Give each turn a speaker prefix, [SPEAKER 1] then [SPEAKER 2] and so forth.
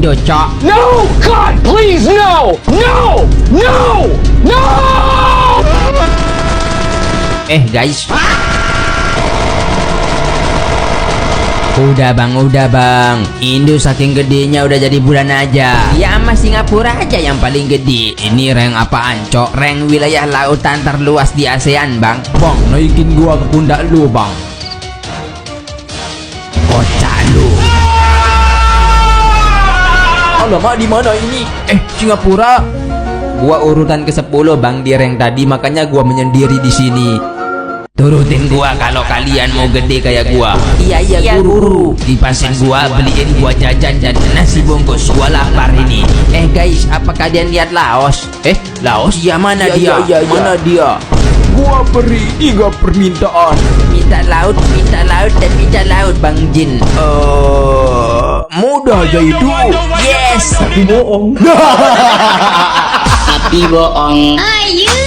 [SPEAKER 1] Indo, Cok.
[SPEAKER 2] No! God, please, no! No! No! No!
[SPEAKER 1] Guys. Udah bang, Indo saking gedenya udah jadi bulan aja. Ya sama Singapura aja yang paling gede. Ini rank apaan, Cok? Rank wilayah lautan terluas di ASEAN, bang. Bang, naikin gua ke pundak lu, bang. Kocak lu. Alamak, di mana ini? Singapura. Gua urutan ke-10, bang, di rank tadi, makanya gua menyendiri di sini. Turutin gua kalau kalian mau gede kayak gua. Iya guru. Dipasin gua, beliin gua jajan dan nasi bungkus. Gua lapar ini. Guys, apa kalian lihat Laos? Laos? Ya mana dia? Mana dia?
[SPEAKER 2] Gua beri 3 permintaan.
[SPEAKER 1] Minta laut, dan minta laut, Bang Jin.
[SPEAKER 2] Mudah aja itu.
[SPEAKER 1] Yes.
[SPEAKER 2] Tapi bohong.
[SPEAKER 3] Tapi bohong.
[SPEAKER 4] Are you